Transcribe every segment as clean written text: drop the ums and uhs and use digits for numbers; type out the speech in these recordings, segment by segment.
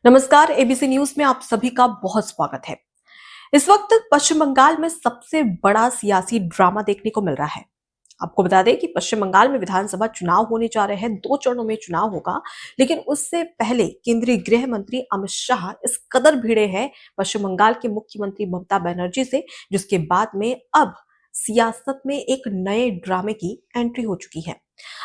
नमस्कार। ABC news में आप सभी का बहुत स्वागत है। इस वक्त पश्चिम बंगाल में सबसे बड़ा सियासी ड्रामा देखने को मिल रहा है। आपको बता दें कि पश्चिम बंगाल में विधानसभा चुनाव होने जा रहे हैं। 2 चरणों में चुनाव होगा, लेकिन उससे पहले केंद्रीय गृह मंत्री अमित शाह इस कदर भिड़े हैं पश्चिम बंगाल के मुख्यमंत्री ममता बनर्जी से, जिसके बाद में अब सियासत में एक नए ड्रामे की एंट्री हो चुकी है।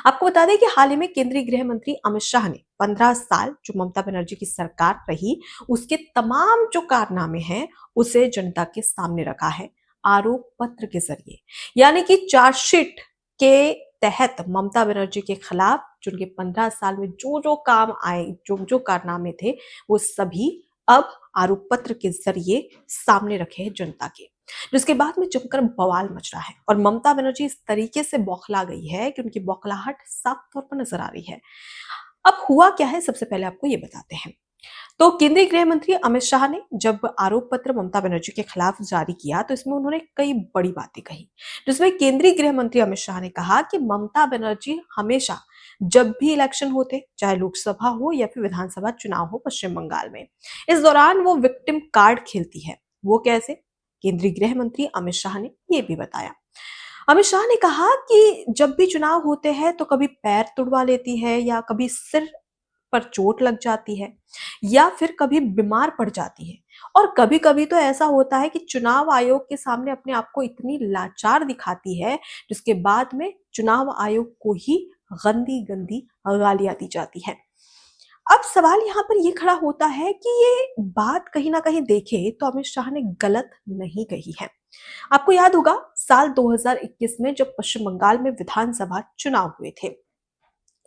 आपको बता दें कि हाल ही में केंद्रीय गृह मंत्री अमित शाह ने 15 साल जो ममता बनर्जी की सरकार रही, उसके तमाम जो कारनामे हैं उसे जनता के सामने रखा है आरोप पत्र के जरिए। यानी कि चार्जशीट के तहत ममता बनर्जी के खिलाफ जो उनके 15 साल में जो जो काम आए, जो जो कारनामे थे, वो सभी अब आरोप पत्र के जरिए सामने रखे हैं जनता के, जिसके बाद में जमकर बवाल मच रहा है। और ममता बनर्जी इस तरीके से बौखला गई है कि उनकी बौखलाहट साफ तौर पर नजर आ रही है। अब हुआ क्या है, सबसे पहले आपको ये बताते हैं। तो केंद्रीय गृह मंत्री अमित शाह ने जब आरोप पत्र ममता बनर्जी के खिलाफ जारी किया, तो इसमें उन्होंने कई बड़ी बातें कही, जिसमें केंद्रीय गृह मंत्री अमित शाह ने कहा कि ममता बनर्जी हमेशा जब भी इलेक्शन होते, चाहे लोकसभा हो या फिर विधानसभा चुनाव हो पश्चिम बंगाल में, इस दौरान वो विक्टिम कार्ड खेलती है। वो कैसे? केंद्रीय गृह मंत्री अमित शाह ने ये भी बताया। अमित शाह ने कहा कि जब भी चुनाव होते हैं तो कभी पैर तुड़वा लेती है, या कभी सिर पर चोट लग जाती है, या फिर कभी बीमार पड़ जाती है। और कभी कभी तो ऐसा होता है कि चुनाव आयोग के सामने अपने आप को इतनी लाचार दिखाती है, जिसके बाद में चुनाव आयोग को ही गंदी गंदी गालियां दी जाती है। अब सवाल यहाँ पर ये खड़ा होता है कि ये बात कहीं ना कहीं देखे तो अमित शाह ने गलत नहीं कही है। आपको याद होगा साल 2021 में जब पश्चिम बंगाल में विधानसभा चुनाव हुए थे,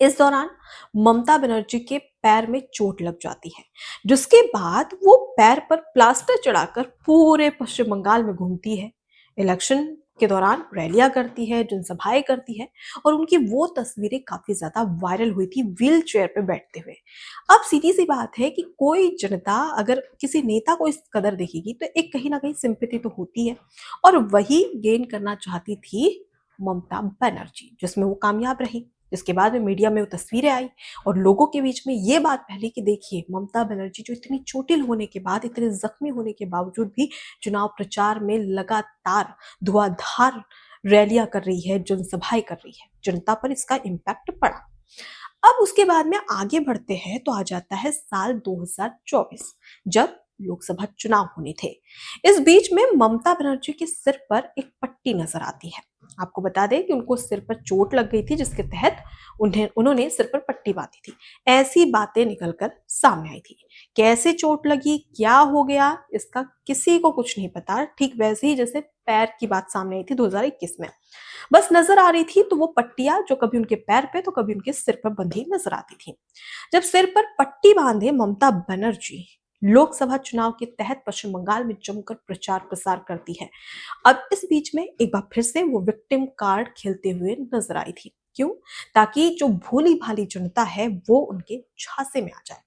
इस दौरान ममता बनर्जी के पैर में चोट लग जाती है, जिसके बाद वो पैर पर प्लास्टर चढ़ाकर पूरे पश्चिम बंगाल में घूमती है, इलेक्शन के दौरान रैलियां करती है, जनसभाएं करती है। और उनकी वो तस्वीरें काफी ज्यादा वायरल हुई थी व्हील चेयर पे बैठते हुए। अब सीधी सी बात है कि कोई जनता अगर किसी नेता को इस कदर देखेगी तो एक कहीं ना कहीं सिंपैथी तो होती है, और वही गेन करना चाहती थी ममता बनर्जी, जिसमें वो कामयाब रही। जिसके बाद में मीडिया में वो तस्वीरें आई और लोगों के बीच में ये बात फैली कि देखिए ममता बनर्जी जो इतनी चोटिल होने के बाद, इतने जख्मी होने के बावजूद भी चुनाव प्रचार में लगातार धुआंधार रैलियां कर रही है, जनसभाएं कर रही है, जनता पर इसका इम्पैक्ट पड़ा। अब उसके बाद में आगे बढ़ते हैं तो आ जाता है साल 2024, जब लोकसभा चुनाव होने थे। इस बीच में ममता बनर्जी के सिर पर एक पट्टी नजर आती है। आपको बता दें कि उनको सिर पर चोट लग गई थी, जिसके तहत उन्होंने सिर पर पट्टी बांधी थी। ऐसी बातें निकलकर सामने आई थी। कैसे चोट लगी, क्या हो गया, इसका किसी को कुछ नहीं पता। ठीक वैसे ही जैसे पैर की बात सामने आई थी 2021 में, बस नजर आ रही थी तो वो पट्टियां जो कभी उनके पैर पे तो कभी उनके सिर पर बंधी नजर आती थी। जब सिर पर पट्टी बांधे ममता बनर्जी लोकसभा चुनाव के तहत पश्चिम बंगाल में जमकर प्रचार प्रसार करती है। अब इस बीच में एक बार फिर से वो विक्टिम कार्ड खेलते हुए नजर आई थी। क्यों? ताकि जो भोली भाली जनता है वो उनके झांसे में आ जाए।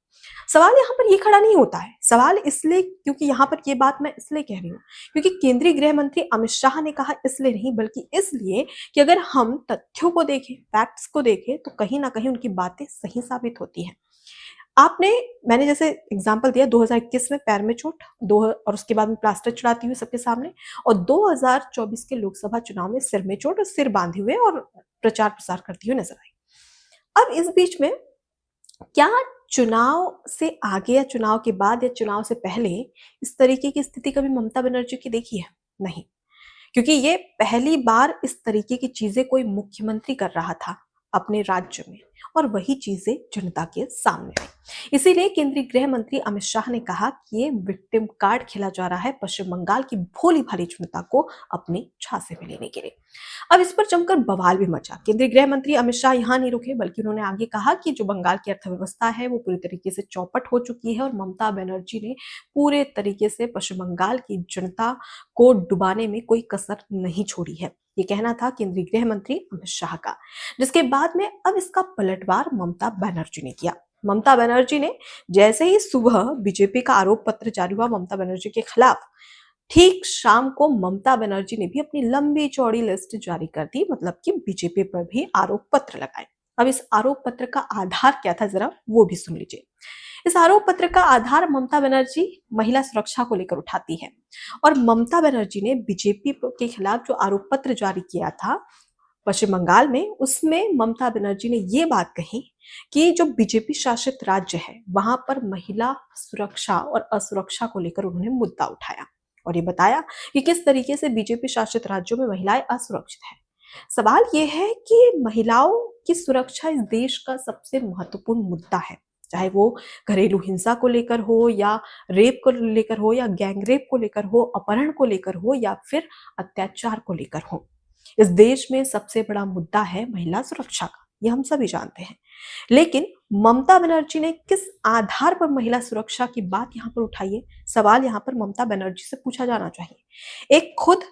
सवाल यहाँ पर ये खड़ा नहीं होता है। सवाल इसलिए, क्योंकि यहाँ पर ये बात मैं इसलिए कह रही हूँ क्योंकि केंद्रीय गृह मंत्री अमित शाह ने कहा, इसलिए नहीं बल्कि इसलिए कि अगर हम तथ्यों को देखें, फैक्ट्स को देखें, तो कहीं ना कहीं उनकी बातें सही साबित होती हैं। आपने मैंने जैसे एग्जांपल दिया 2021 में पैर में चोट, दो और उसके बाद में प्लास्टर चढ़ाती हुई सबके सामने, और 2024 के लोकसभा चुनाव में सिर में चोट और सिर बांधे हुए और प्रचार प्रसार करती हुई नजर आई। अब इस बीच में क्या चुनाव से आगे या चुनाव के बाद या चुनाव से पहले इस तरीके की स्थिति कभी ममता बनर्जी की देखी है? नहीं, क्योंकि ये पहली बार इस तरीके की चीजें कोई मुख्यमंत्री कर रहा था अपने राज्य में, और वही चीजें जनता के सामने आई। इसीलिए केंद्रीय गृह मंत्री अमित शाह ने कहा कि ये विक्टिम कार्ड खेला जा रहा है पश्चिम बंगाल की भोली भाली जनता को अपने झांसे में लेने के लिए। अब इस पर जमकर बवाल भी मचा। केंद्रीय गृह मंत्री अमित शाह यहाँ नहीं रुके, बल्कि उन्होंने आगे कहा कि जो बंगाल की अर्थव्यवस्था है वो पूरी तरीके से चौपट हो चुकी है, और ममता बनर्जी ने पूरे तरीके से पश्चिम बंगाल की जनता को डुबाने में कोई कसर नहीं छोड़ी है। ये कहना था केंद्रीय गृह मंत्री अमित शाह का, जिसके बाद में अब इसका पलटवार ममता बनर्जी ने किया। ममता बनर्जी ने जैसे ही सुबह बीजेपी का आरोप पत्र जारी हुआ ममता बनर्जी के खिलाफ, ठीक शाम को ममता बनर्जी ने भी अपनी लंबी चौड़ी लिस्ट जारी कर दी, मतलब कि बीजेपी पर भी आरोप पत्र लगाए। अब इस आरोप पत्र का आधार क्या था, जरा वो भी सुन लीजिए। इस आरोप पत्र का आधार ममता बनर्जी महिला सुरक्षा को लेकर उठाती है और ममता बनर्जी ने बीजेपी के खिलाफ जो आरोप पत्र जारी किया था पश्चिम बंगाल में, उसमें ममता बनर्जी ने ये बात कही कि जो बीजेपी शासित राज्य है वहां पर महिला सुरक्षा और असुरक्षा को लेकर उन्होंने मुद्दा उठाया और ये बताया कि किस तरीके से बीजेपी शासित राज्यों में महिलाएं असुरक्षित हैं। सवाल ये है कि महिलाओं की सुरक्षा इस देश का सबसे महत्वपूर्ण मुद्दा है, चाहे वो घरेलू हिंसा को लेकर हो या रेप को लेकर हो या गैंगरेप को लेकर हो, अपहरण को लेकर हो या फिर अत्याचार को लेकर हो। इस देश में सबसे बड़ा मुद्दा है महिला सुरक्षा का, ये हम सभी जानते हैं। लेकिन ममता बनर्जी ने किस आधार पर महिला सुरक्षा की बात यहाँ पर उठाई है? सवाल यहाँ पर ममता बनर्जी से पूछा जाना चाहिए। एक खुद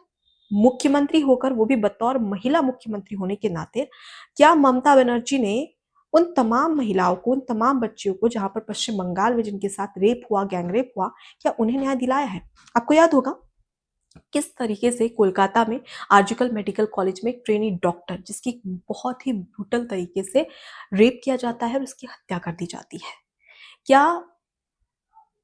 मुख्यमंत्री होकर, वो भी बतौर महिला मुख्यमंत्री होने के नाते, क्या ममता बनर्जी ने उन तमाम महिलाओं को, उन तमाम बच्चियों को जहां पर पश्चिम बंगाल में जिनके साथ रेप हुआ, गैंगरेप हुआ, क्या उन्हें न्याय दिलाया है? आपको याद होगा किस तरीके से कोलकाता में आरजिकल मेडिकल कॉलेज में एक ट्रेनी डॉक्टर, जिसकी बहुत ही ब्रूटल तरीके से रेप किया जाता है और उसकी हत्या कर दी जाती है, क्या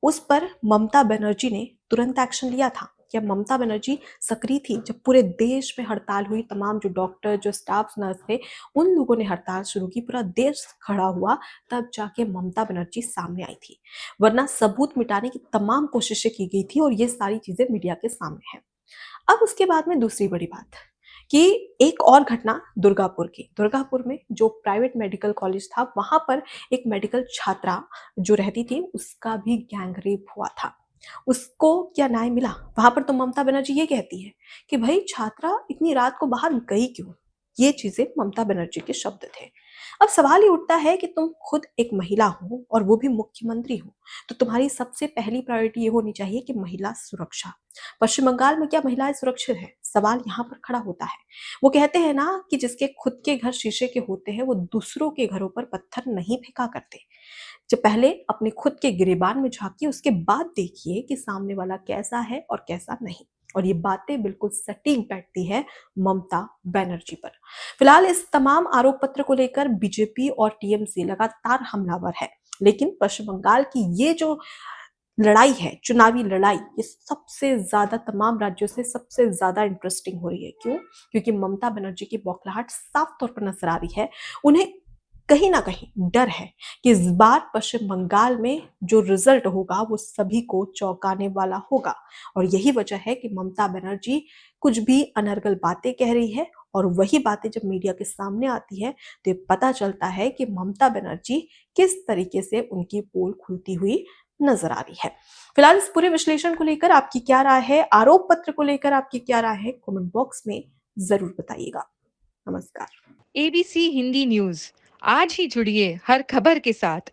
उस पर ममता बनर्जी ने तुरंत एक्शन लिया था? क्या ममता बनर्जी सक्रिय थी जब पूरे देश में हड़ताल हुई? तमाम जो डॉक्टर, जो स्टाफ नर्स थे, उन लोगों ने हड़ताल शुरू की, पूरा देश खड़ा हुआ, तब जाके ममता बनर्जी सामने आई थी। वरना सबूत मिटाने की तमाम कोशिशें की गई थी और ये सारी चीजें मीडिया के सामने है। अब उसके बाद में दूसरी बड़ी बात कि एक और घटना दुर्गापुर में जो प्राइवेट मेडिकल कॉलेज था, वहां पर एक मेडिकल छात्रा जो रहती थी, उसका भी गैंग रेप हुआ था। उसको क्या न्याय मिला? वहां पर तो ममता बनर्जी ये कहती है कि भाई छात्रा इतनी रात को बाहर गई क्यों? ये चीजें ममता बनर्जी के शब्द थे। अब सवाल ये उठता है कि तुम खुद एक महिला हो और वो भी मुख्यमंत्री हो, तो तुम्हारी सबसे पहली प्रायोरिटी ये होनी चाहिए कि महिला सुरक्षा। पश्चिम बंगाल में क्या महिलाएं सुरक्षित है? सवाल यहाँ पर खड़ा होता है। वो कहते हैं ना कि जिसके खुद के घर शीशे के होते हैं वो दूसरों के घरों पर पत्थर नहीं फेंका करते। जब पहले अपने खुद के गिरेबान में झांकिए, उसके बाद देखिए कि सामने वाला कैसा है और कैसा नहीं। और ये बातें बिल्कुल सटीक बैठती है ममता बनर्जी पर। फिलहाल इस तमाम आरोप पत्र को लेकर बीजेपी और टीएमसी लगातार हमलावर है, लेकिन पश्चिम बंगाल की ये जो लड़ाई है, चुनावी लड़ाई, ये सबसे ज्यादा तमाम राज्यों से सबसे ज्यादा इंटरेस्टिंग हो रही है। क्यों? क्योंकि ममता बनर्जी की बौखलाहट साफ तौर पर नजर आ रही है। उन्हें कहीं ना कहीं डर है कि इस बार पश्चिम बंगाल में जो रिजल्ट होगा वो सभी को चौंकाने वाला होगा। और यही वजह है कि ममता बनर्जी कुछ भी अनर्गल बातें कह रही है और वही बातें जब मीडिया के सामने आती है तो ये पता चलता है कि ममता बनर्जी किस तरीके से उनकी पोल खुलती हुई नजर आ रही है। फिलहाल इस पूरे विश्लेषण को लेकर आपकी क्या राय है, आरोप पत्र को लेकर आपकी क्या राय है, कमेंट बॉक्स में जरूर बताइएगा। नमस्कार। एबीसी हिंदी न्यूज आज ही जुड़िए हर खबर के साथ